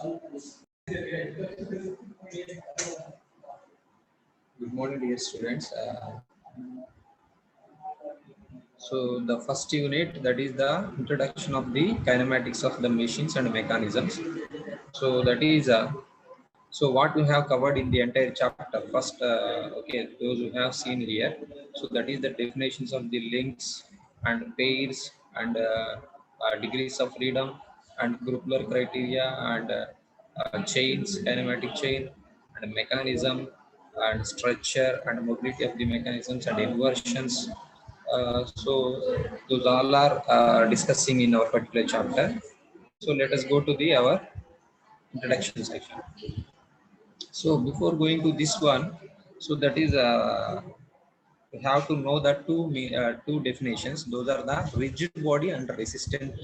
Good morning, dear students. So the first unit, that is the introduction of the kinematics of the machines and mechanisms. So that is so what we have covered in the entire chapter. First, okay, those who have seen here. So that is the definitions of the links and pairs and degrees of freedom and groupular criteria and chains, kinematic chain and mechanism and structure and mobility of the mechanisms and inversions. So those all are discussing in our particular chapter. So let us go to the our introduction section. So before going to this one, so that is we have to know the two definitions. Those are the rigid body and resistant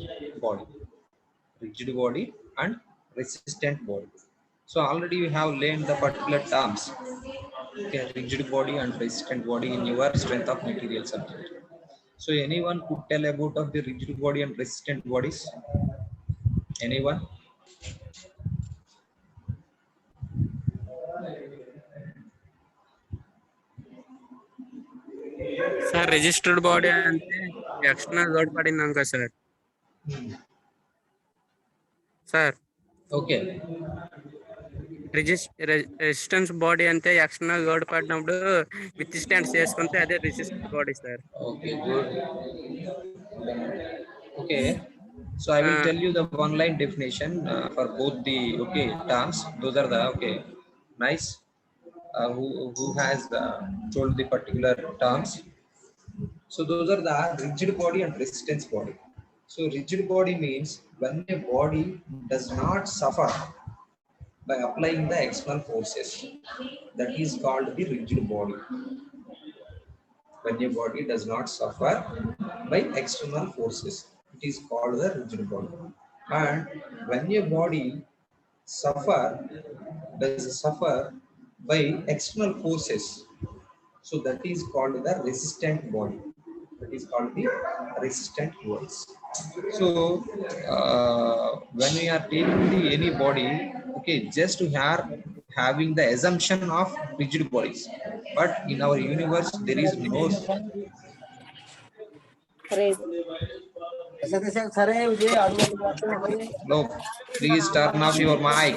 body. Rigid body and resistant body. So already we have learned the particular terms. Okay, rigid body and resistant body in your strength of material subject. So anyone could tell about of the rigid body and resistant bodies? Anyone? Sir, registered body ante external load padindanka sir. Sir, Okay. resistance body ante external load padinappudu withstand chestunte ade resistant body sir. Okay, good. Okay, so I will tell you the one line definition for both the okay terms. Those are the okay nice. Who has told the particular terms? So those are the rigid body and resistance body. So rigid body means when a body does not suffer by applying the external forces. That is called the rigid body. When a body does not suffer by external forces, it is called the rigid body. And when a body does suffer by external forces, so that is called the resistant body. That is called the resistant bodies. So when we are taking the any body, okay, just to have having the assumption of rigid bodies, but in our universe there is no. No, please turn off your mic.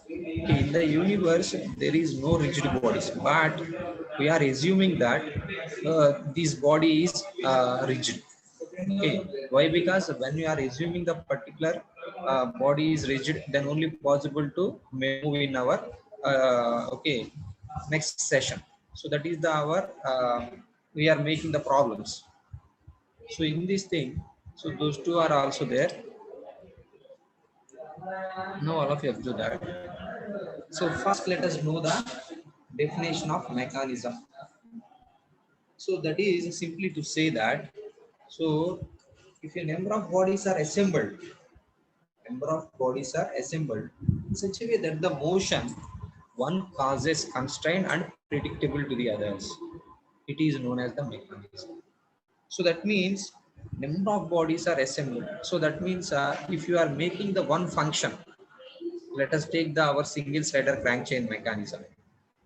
In the universe, there is no rigid bodies, but we are assuming that this body is rigid. Okay, why? Because when we are assuming the particular body is rigid, then only possible to move in our okay next session. So that is the our we are making the problems. So in this thing, so those two are also there. No, all of you have to do that. So first, let us know the definition of mechanism. So that is simply to say that, so if a number of bodies are assembled in such a way that the motion one causes constraint and predictable to the others, it is known as the mechanism. So that means number of bodies are assembled. So that means if you are making the one function, let us take the our single slider crank chain mechanism.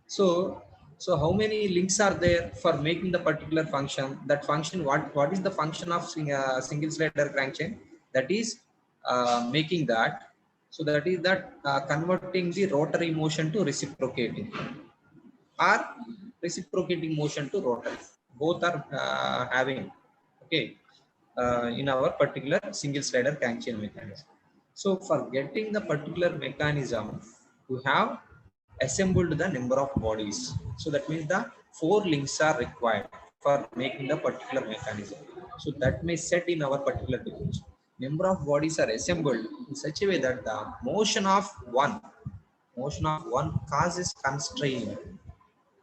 So how many links are there for making the particular function? That function, what is the function of single slider crank chain? That is making that. So that is that converting the rotary motion to reciprocating, or reciprocating motion to rotary. Both are having okay in our particular single slider crank chain mechanism. So for getting the particular mechanism, we have assembled the number of bodies. So that means the 4 links are required for making the particular mechanism. So that may set in our particular definition. Number of bodies are assembled in such a way that the motion of one causes constrained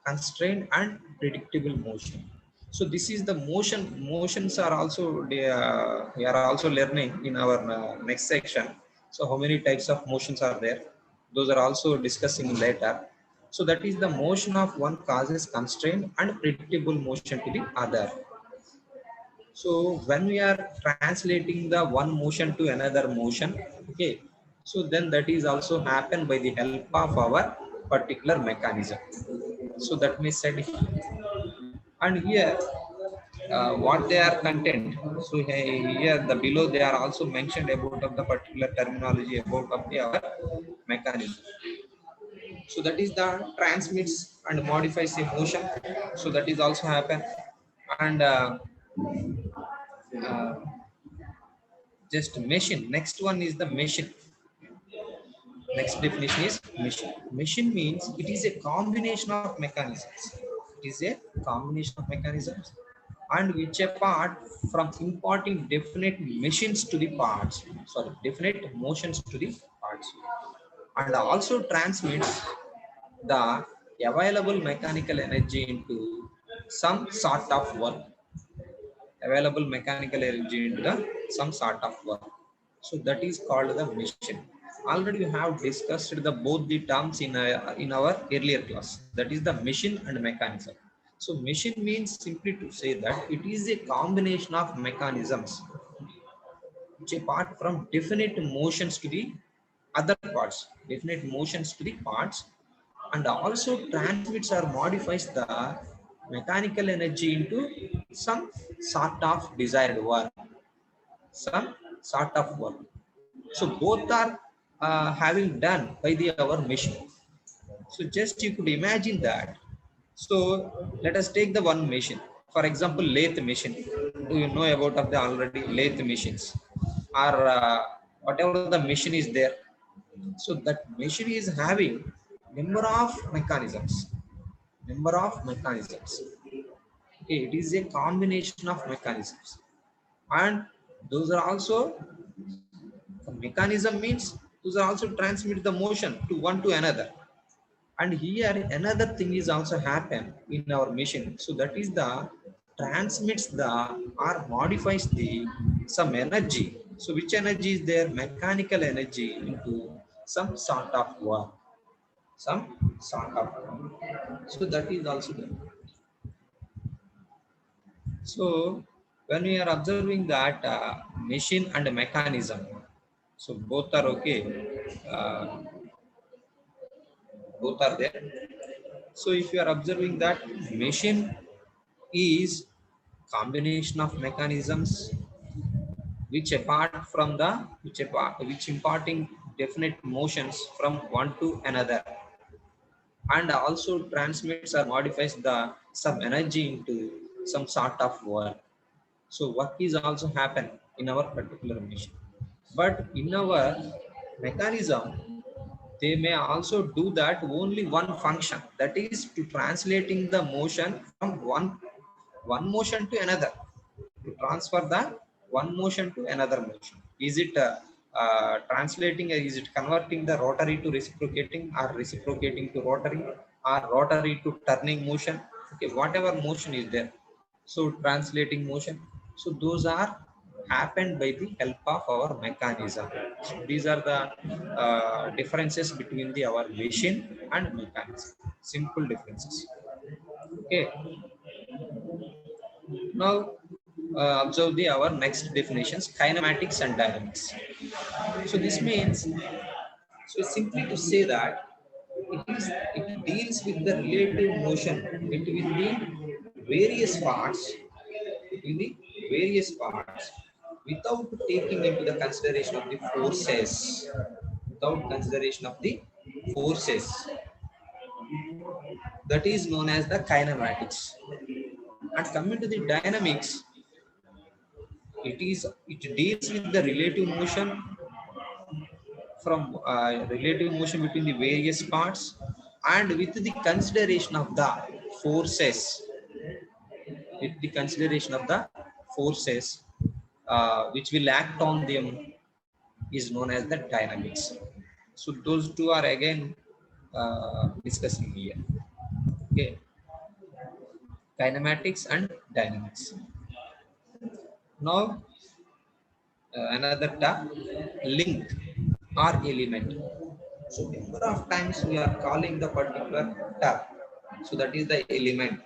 and predictable motion. So this is the motions are also we are also learning in our next section. So how many types of motions are there? Those are also discussing later. So that is the motion of one causes constraint and predictable motion to the other. So when we are translating the one motion to another motion, okay, so then that is also happen by the help of our particular mechanism. So that means said, and here what they are content. So here the below they are also mentioned about of the particular terminology about of the our mechanism. So that is the transmits and modifies the motion. So that is also happen, and uh, just machine. Next one is the machine. Next definition is machine. Machine means it is a combination of mechanisms. It is a combination of mechanisms and which apart from importing definite machines to the parts, sorry, definite motions to the parts, and also transmits the available mechanical energy into some sort of work. Available mechanical energy into the some sort of work. So that is called the machine. Already we have discussed the both the terms in our earlier class. That is the machine and mechanism. So machine means simply to say that it is a combination of mechanisms which apart from definite motions to the other parts, definite motions to the parts, and also transmits or modifies the mechanical energy into some sort of desired work, some sort of work. So both are having done by the our machine. So just you could imagine that. So let us take the one machine. For example, lathe machine. Do you know about of the already lathe machines or whatever the machine is there? So that machine is having number of mechanisms. Number of mechanisms. Okay, it is a combination of mechanisms, and those are also mechanism means those are also transmit the motion to one to another. And here another thing is also happen in our machine. So that is the transmits the or modifies the some energy. So which energy is there? Mechanical energy into some sort of work. Some sort of work. So that is also there. So when we are observing that machine and mechanism, so both are okay. Uh, both are there. So if you are observing that machine is combination of mechanisms which imparting definite motions from one to another, and also transmits or modifies the some energy into some sort of work. So work is also happen in our particular machine, but in our mechanism they may also do that only one function, that is to translating the motion from one motion to another, to transfer the one motion to another motion. Is it translating, is it converting the rotary to reciprocating, or reciprocating to rotary, or rotary to turning motion? Okay, whatever motion is there. So translating motion. So those are happened by the help of our mechanism. So these are the differences between the our machine and mechanism. Simple differences. Okay. Now observe the our next definitions: kinematics and dynamics. So this means, so simply to say that it deals with the relative motion between the various parts, between the various parts, without taking into the consideration of the forces, without consideration of the forces. That is known as the kinematics. And coming to the dynamics, it deals with the relative motion from relative motion between the various parts, and with the consideration of the forces, with the consideration of the forces which will act on them, is known as the dynamics. So those two are again discussing here. Okay, kinematics and dynamics. Now another term, link or element. So number of times we are calling the particular tab. So that is the element.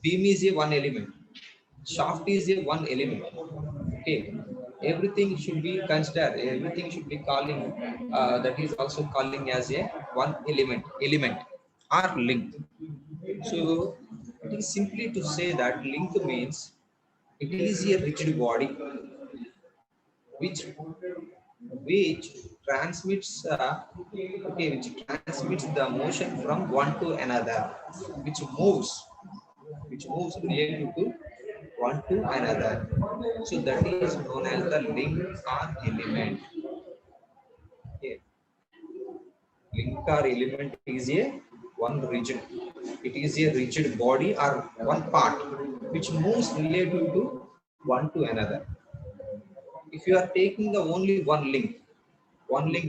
Beam is a one element. Shaft is a one element. Okay. Everything should be considered. Everything should be calling. That is also calling as a one element or link. So it is simply to say that link means it is a rigid body which which transmits which transmits the motion from one to another, which moves related to one to another. So that is known as the link or element. Okay. Link or element is a one rigid. It is a rigid body or one part which moves related to one to another. If you are taking the only one link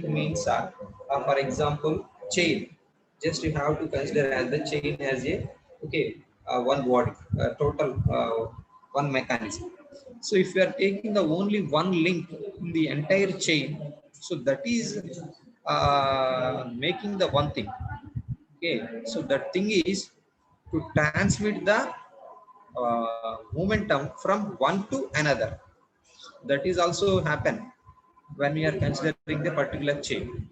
means, for example, chain. Just you have to consider as the chain as a okay one body, total one mechanism. So if you are taking the only one link in the entire chain, so that is making the one thing. Okay, so that thing is to transmit the momentum from one to another. That is also happen when we are considering the particular chain.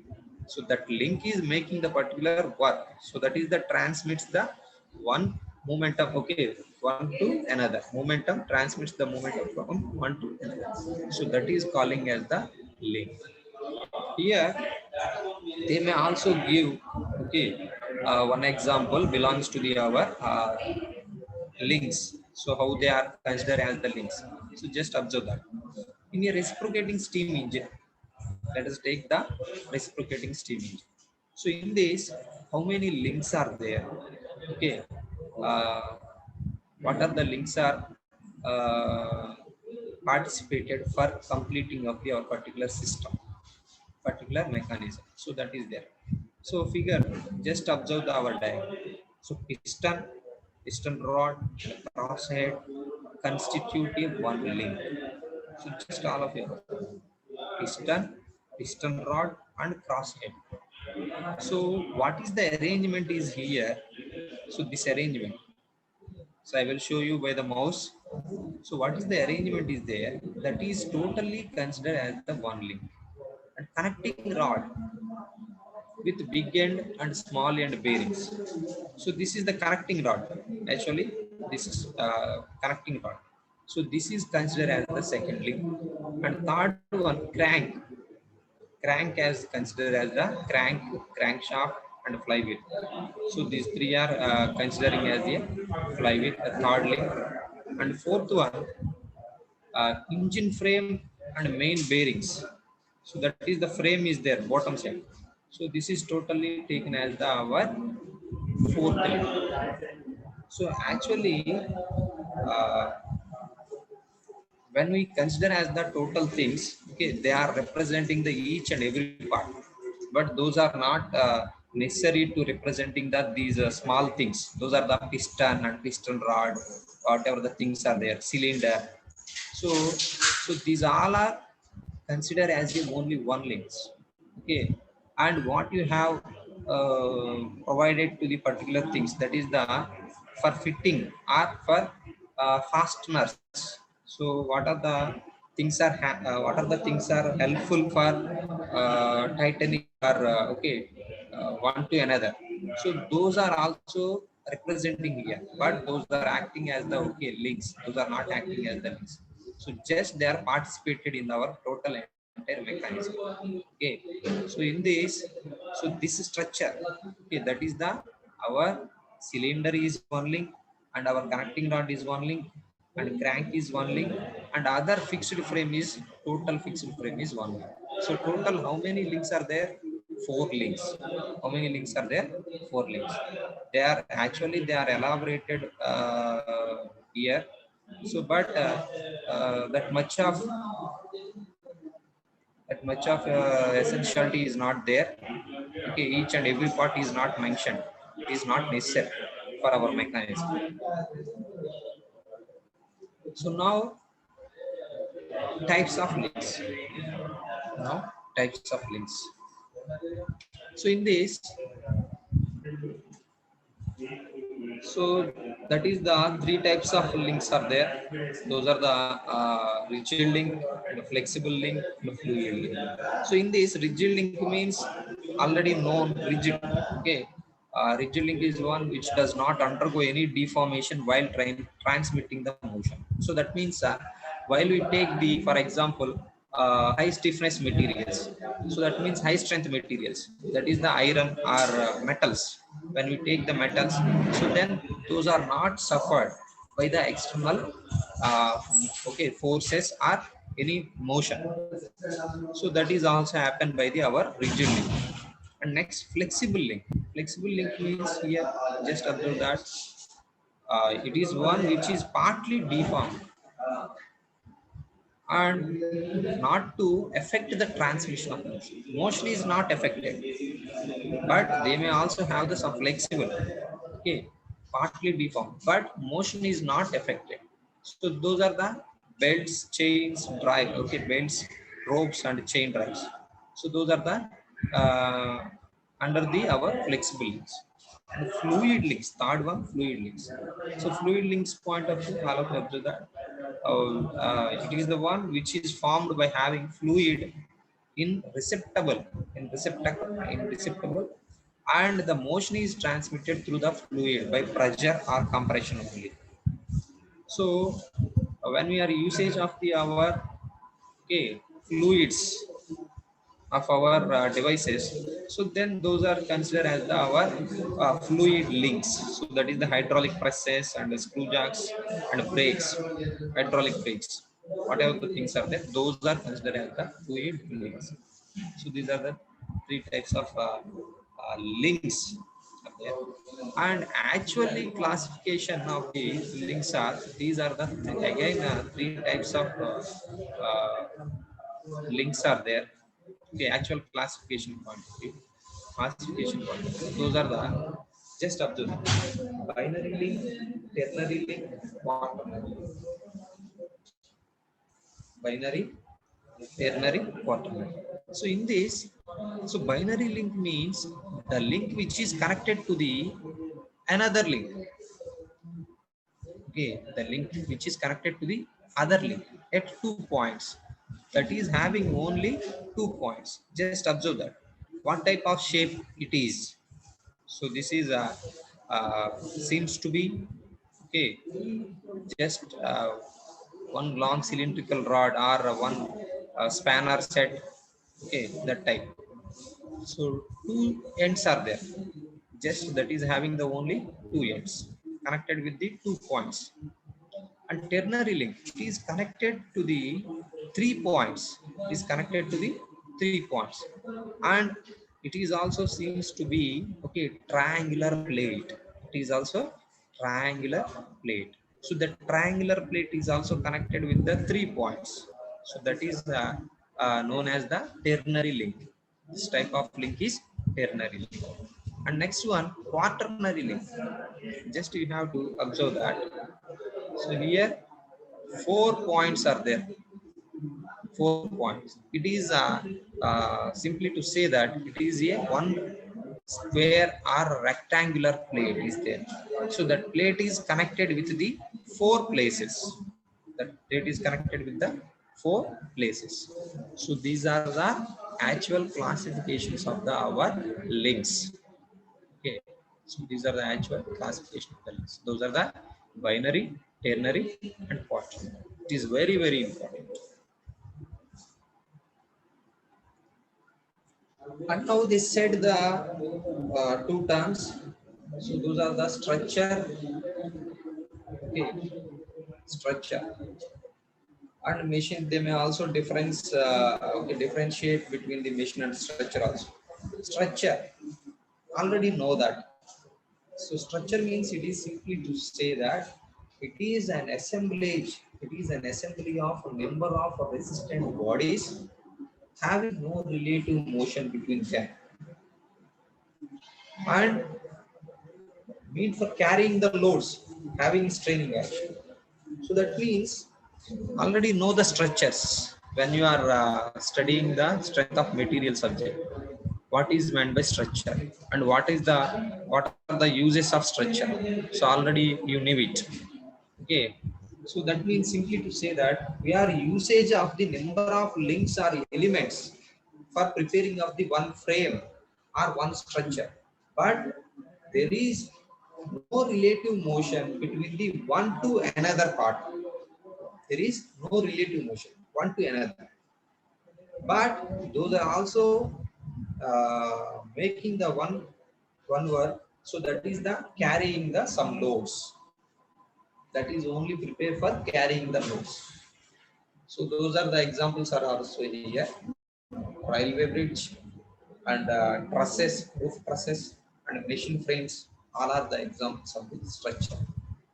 So that link is making the particular work. So that is the transmits the one momentum, okay, one to another. Momentum transmits the momentum from one to another. So that is calling as the link. Here they may also give, okay, one example belongs to the our links. So how they are considered as the links. So just observe that in a reciprocating steam engine, let us take the reciprocating steam engine. So in this, how many links are there? Okay, uh, what are the links are participated for completing of your particular system, particular mechanism? So that is there. So figure, just observe the our diagram. So piston rod, crosshead constitute a one link. So just all of you, piston, piston rod, and crosshead. So what is the arrangement is here? So this arrangement. So I will show you by the mouse. So what is the arrangement is there? That is totally considered as the one link. And connecting rod with big end and small end bearings. So this is the connecting rod. Actually, this is connecting rod. So this is considered as the second link. And third one, crank as considered as the crankshaft and flywheel. So these three are considering as a flywheel, the third link. And fourth one, engine frame and main bearings. So that is the frame is there bottom side. So this is totally taken as the our fourth link. So actually, uh, when we consider as the total things, okay, they are representing the each and every part, but those are not necessary to representing that these small things. Those are the piston and piston rod, whatever the things are there, cylinder. So these all are considered as the only one links. Okay, and what you have provided to the particular things, that is the for fitting or for fasteners. So what are the things are helpful for tightening or one to another. So those are also representing here, but those are acting as the okay links. Those are not acting as the links. So just they are participated in our total entire mechanism. Okay. So in this, so this structure, okay, that is the our cylinder is one link, and our connecting rod is one link, and crank is one link, and other fixed frame is total fixed frame is one link. So total how many links are there? Four links. How many links are there? Four links. They are actually they are elaborated here. So but that much of essentiality is not there. Okay, each and every part is not mentioned. It is not necessary for our mechanism. So now types of links. Now types of links. So in this, so that is the three types of links are there. Those are the rigid link, the flexible link, the fluid link. So in this, rigid link means already known rigid. Okay, rigid link is one which does not undergo any deformation while transmitting the motion. So that means while we take the, for example, high stiffness materials, so that means high strength materials, that is the iron or metals. When we take the metals, so then those are not suffered by the external uh, okay, forces or any motion. So that is also happened by the our rigid link. And next, flexible link. Flexible link means here, just observe that it is one which is partly deformed and not to affect the transmission of motion. Motion is not affected, but they may also have the some flexible, okay, partly deformed, but motion is not affected. So those are the belts, chains, drive, okay, belts, ropes, and chain drives. So those are the under the our flexible links. And fluid links, third one, fluid links. So fluid links point of view, all of you observe that it is the one which is formed by having fluid in receptacle, in receptacle, and the motion is transmitted through the fluid by pressure or compression only. So when we are usage of the our, okay, fluids of our devices, so then those are considered as the our fluid links. So that is the hydraulic presses and the screw jacks and brakes, hydraulic brakes, whatever the things are there, those are considered as the fluid links. So these are the three types of links are there. And actually classification of the links are, these are the again three types of links are there. Okay, actual classification point of view. Classification point of view. Those are the, just observe, binary link, ternary link, quaternary link. Binary, ternary, quaternary. So in this, so binary link means the link which is connected to the another link. Okay, the link which is connected to the other link at 2 points, that is having only 2 points. Just observe that what type of shape it is. So this is a seems to be, okay, just one long cylindrical rod or one spanner set, okay, that type. So two ends are there, just that is having the only two ends connected with the 2 points. And ternary link, it is connected to the 3 points, it is connected to the 3 points. And it is also seems to be, okay, triangular plate. It is also triangular plate. So the triangular plate is also connected with the 3 points. So that is known as the ternary link. This type of link is ternary link. And next one, quaternary link. Just you have to observe that. So here 4 points are there. 4 points. It is simply to say that it is a one square or rectangular plate is there. So that plate is connected with the 4 places. That plate is connected with the 4 places. So these are the actual classifications of the our links. Okay, so these are the actual classification of the links. Those are the binary, ternary, and quaternary. It is very, very important. And now they said the two terms. So those are the structure, okay, structure, and machine. They may also okay, differentiate between the machine and structure also. Structure, already know that. So structure means it is simply to say that it is an assemblage, it is an assembly of a number of resistant bodies having no relative motion between them, and mean for carrying the loads, having straining action. So that means already know the structures when you are studying the strength of material subject. what is meant by structure and what are the uses of structure. So already you knew it. Okay. So that means simply to say that we are usage of the number of links or elements for preparing of the one frame or one structure. But there is no relative motion between the one to another part. There is no relative motion one to another. But those are also making the one work. So that is the carrying the some loads. That is only prepared for carrying the loads. So those are the examples are also here. Railway bridge and trusses, roof trusses and machine frames, all are the examples of the structure.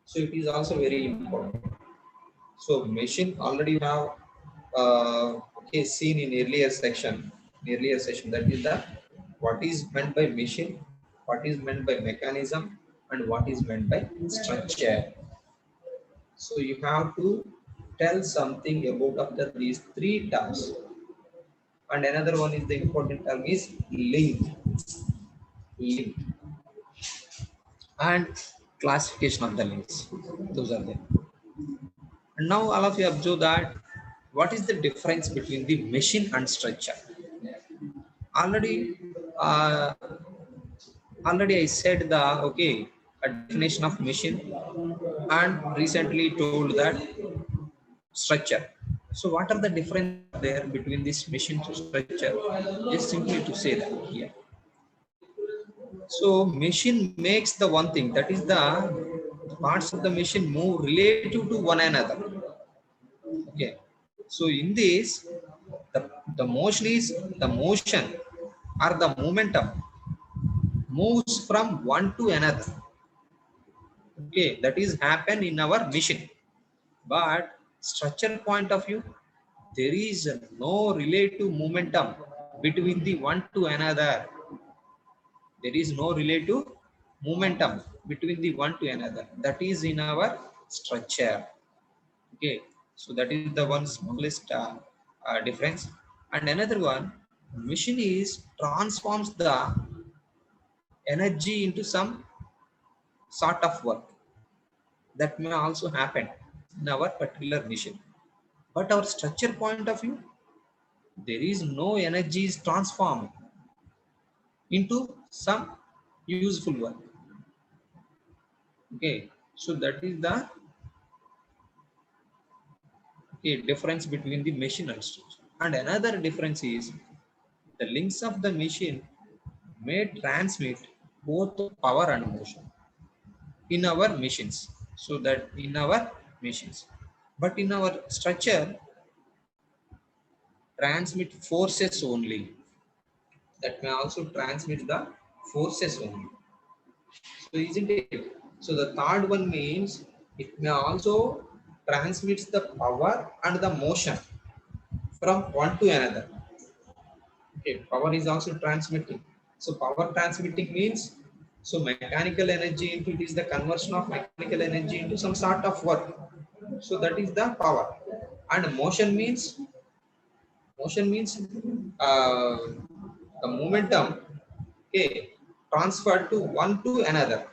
So it is also very important. So machine already have okay, seen in earlier session, that is the what is meant by machine, what is meant by mechanism, and what is meant by structure. So you have to tell something about after these three terms. And another one is the important term is link and classification of the links. Those are them. And now all of you observe that what is the difference between the machine and structure. Already, uh, already I said the okay a definition of machine and recently told that structure. So what are the difference there between this machine to structure? Just simply to say that here. So machine makes the one thing, that is the parts of the machine move relative to one another. Okay. So in this, the motion is the motion or the momentum moves from one to another. Okay, that is happen in our machine. But structure point of view, there is no relative momentum between the one to another. There is no relative momentum between the one to another. That is in our structure. Okay, so that is the one smallest difference. And another one, machine is transforms the energy into some sort of work that may also happen in our particular machine. But our structure point of view, there is no energy is transformed into some useful work. Okay, so that is the okay, difference between the machine and structure. And another difference is the links of the machine may transmit both power and motion in our machines. So that in our machines, but in our structure, transmit forces only. That may also transmit the forces only. So isn't it? So the third one means it may also transmits the power and the motion from one to another. Okay, power is also transmitting. So power transmitting means so mechanical energy into it is the conversion of mechanical energy into some sort of work. So that is the power. And motion means uh, the momentum okay transferred to one to another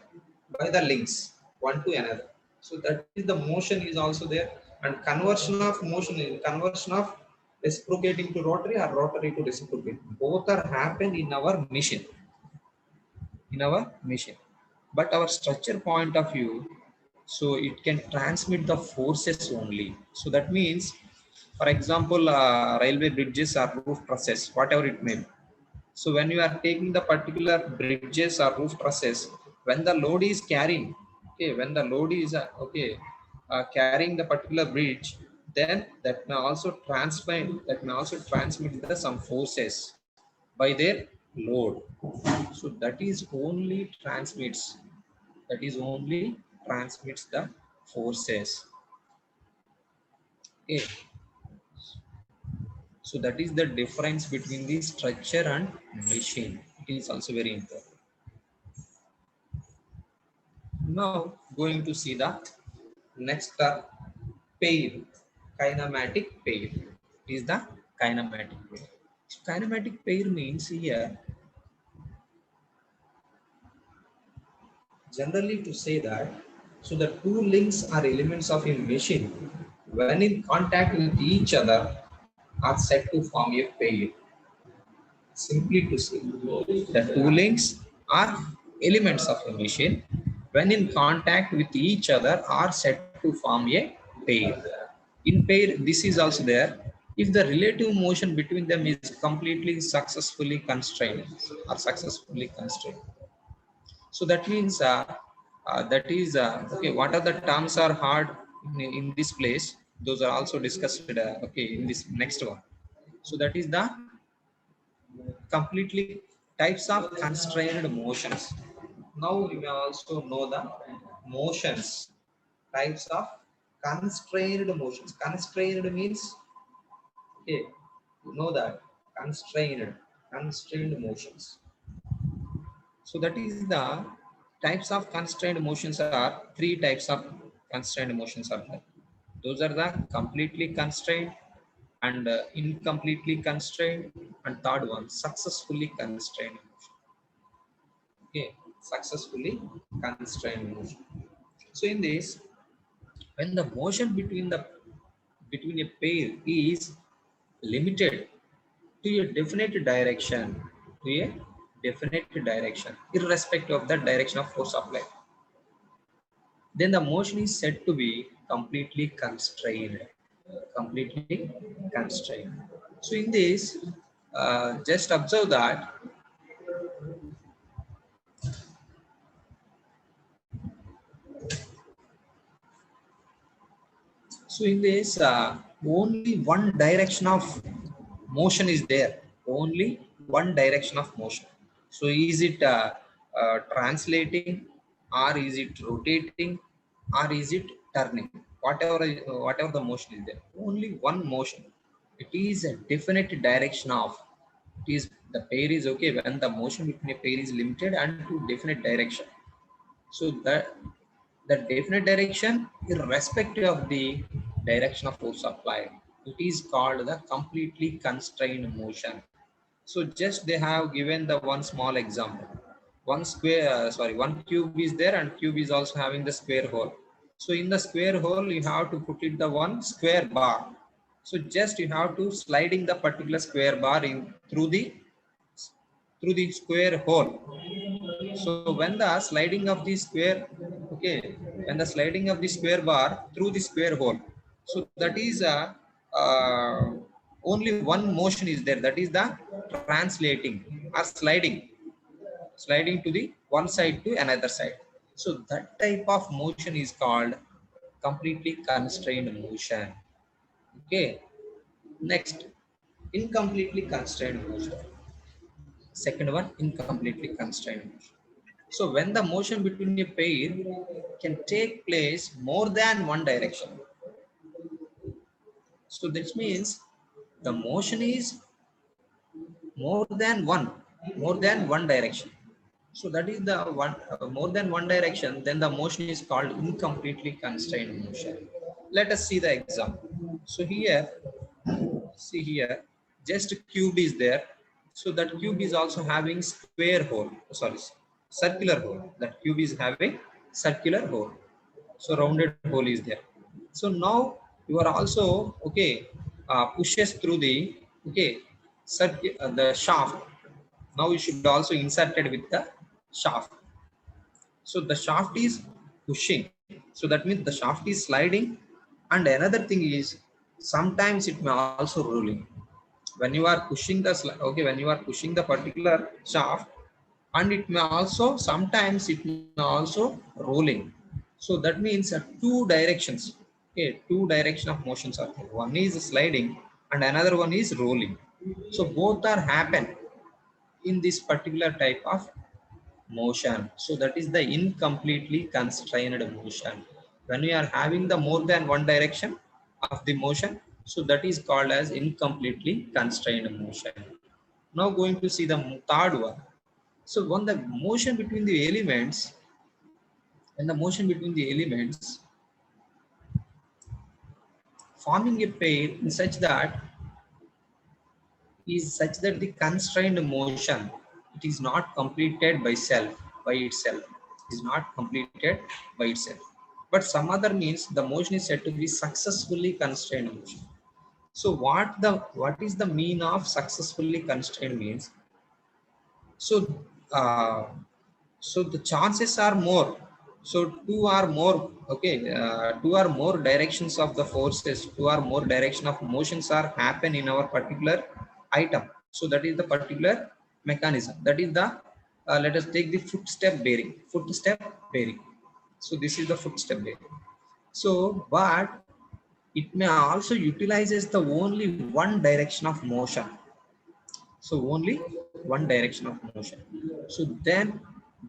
by the links one to another. So that is the motion is also there, and conversion of motion is conversion of reciprocating to rotary or rotary to reciprocate. Both are happen in our machine. But our structure point of view, so it can transmit the forces only. So that means, for example, railway bridges or roof trusses, whatever it may be. So when you are taking the particular bridges or roof trusses, when the load is carrying, okay, when the load is carrying the particular bridge, then that may also transmit the some forces by their load. So that is only transmits the forces. Okay. So that is the difference between the structure and machine. It is also very important. Now going to see the next pair, kinematic pair is the kinematic pair. So kinematic pair means here generally to say that, so the two links are elements of a machine when in contact with each other are said to form a pair. Simply to say, the two links are elements of a machine when in contact with each other are said to form a pair. In pair, this is also there if the relative motion between them is completely successfully constrained or successfully constrained. So that means that is okay. What are the terms are hard in this place? Those are also discussed okay in this next one. So that is the completely types of constrained motions. Now we may also know the motions, types of constrained motions. Constrained means okay, you know that constrained motions. So that is the types of constrained motions are three types of constrained motions are there. Those are the completely constrained and incompletely constrained, and third one successfully constrained motion. Okay, successfully constrained motion. So in this, when the motion between a pair is limited to a definite direction, to a definite direction irrespective of the direction of force applied, then the motion is said to be completely constrained. Completely constrained. So in this, just observe that. So in this, only one direction of motion is there. Only one direction of motion. So is it translating, or is it rotating, or is it turning? Whatever the motion is there, only one motion. It is a definite direction of. It is the pair is okay when the motion between a pair is limited and to definite direction. So the definite direction irrespective of the direction of force applied, it is called the completely constrained motion. So just they have given the one small example. One square, one cube is there, and cube is also having the square hole. So in the square hole, you have to put it the one square bar. So just you have to sliding the particular square bar in through the square hole. So when the sliding of the square, okay, when the sliding of the square bar through the square hole, so that is uh, only one motion is there. That is the translating or sliding to the one side to another side. So that type of motion is called completely constrained motion. Okay. Next, incompletely constrained motion. Second one, incompletely constrained motion. So when the motion between a pair can take place more than one direction. So this means the motion is more than one direction. So that is the one more than one direction. Then the motion is called incompletely constrained motion. Let us see the example. So here, see here, just cube is there. So that cube is also having square hole. Sorry, circular hole. That cube is having circular hole. So rounded hole is there. So now you are also okay pushes through the okay the shaft. Now you should also insert it with the shaft. So the shaft is pushing. So that means the shaft is sliding. And another thing is sometimes it may also rolling. When you are pushing the okay, when you are pushing the particular shaft, and it may also sometimes it may also rolling. So that means two directions. Okay, two direction of motions are there. One is sliding and another one is rolling. So both are happen in this particular type of motion. So that is the incompletely constrained motion. When we are having the more than one direction of the motion, so that is called as incompletely constrained motion. Now going to see the third one. So when the motion between the elements, when the motion between the elements forming a pair in such that the constrained motion, it is not completed by itself. is not completed by itself. But some other means the motion is said to be successfully constrained motion. So what is the mean of successfully constrained means? So uh, so the chances are more. So two or more, okay, two or more directions of the forces, two or more direction of motions are happen in our particular item. So that is the particular mechanism. That is the let us take the footstep bearing. Footstep bearing. So this is the footstep bearing. So, but it may also utilizes the only one direction of motion. So only one direction of motion. So then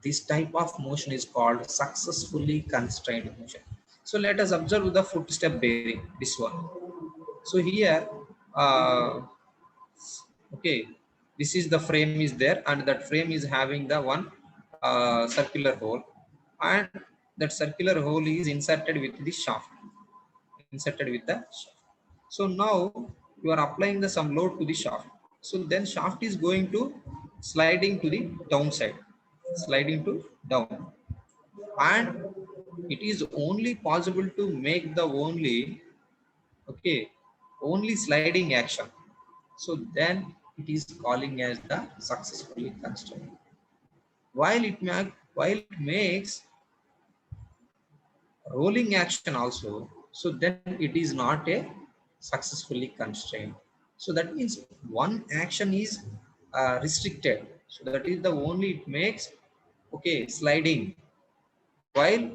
this type of motion is called successfully constrained motion. So let us observe the footstep bearing, this one. So here, okay, this is the frame is there, and that frame is having the one circular hole, and that circular hole is inserted with the shaft, inserted with the shaft. So now you are applying the some load to the shaft. So then shaft is going to sliding to the downside, sliding to down, and it is only possible to make the only, okay, only sliding action. So then it is calling as the successfully constrained. While it makes rolling action also, so then it is not a successfully constrained. So that means one action is restricted. So that is the only it makes, okay, sliding, while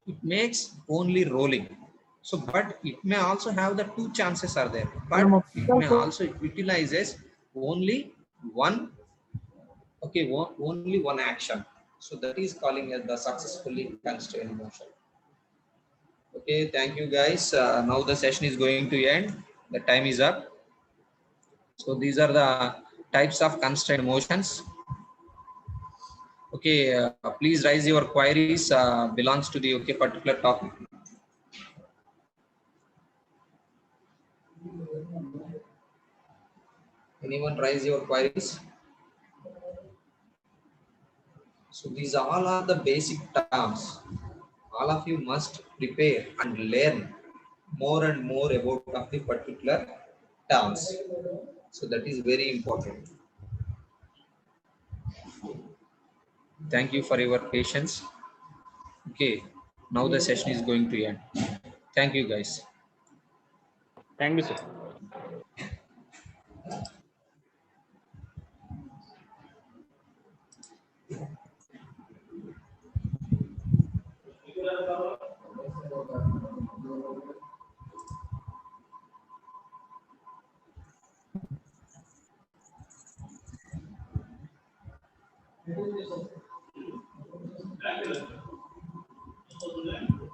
it makes only rolling. So but it may also have the two chances are there, but it may also utilizes only one, okay, only one action. So that is calling as the successfully constrained motion. Okay, thank you guys. Now the session is going to end. The time is up. So these are the types of constrained motions. Okay, please raise your queries. Belongs to the okay particular topic. Anyone raise your queries? So these all are the basic terms. All of you must prepare and learn more and more about of the particular terms. So that is very important. Thank you for your patience. Okay, now the session is going to end. Thank you guys. Thank you, sir.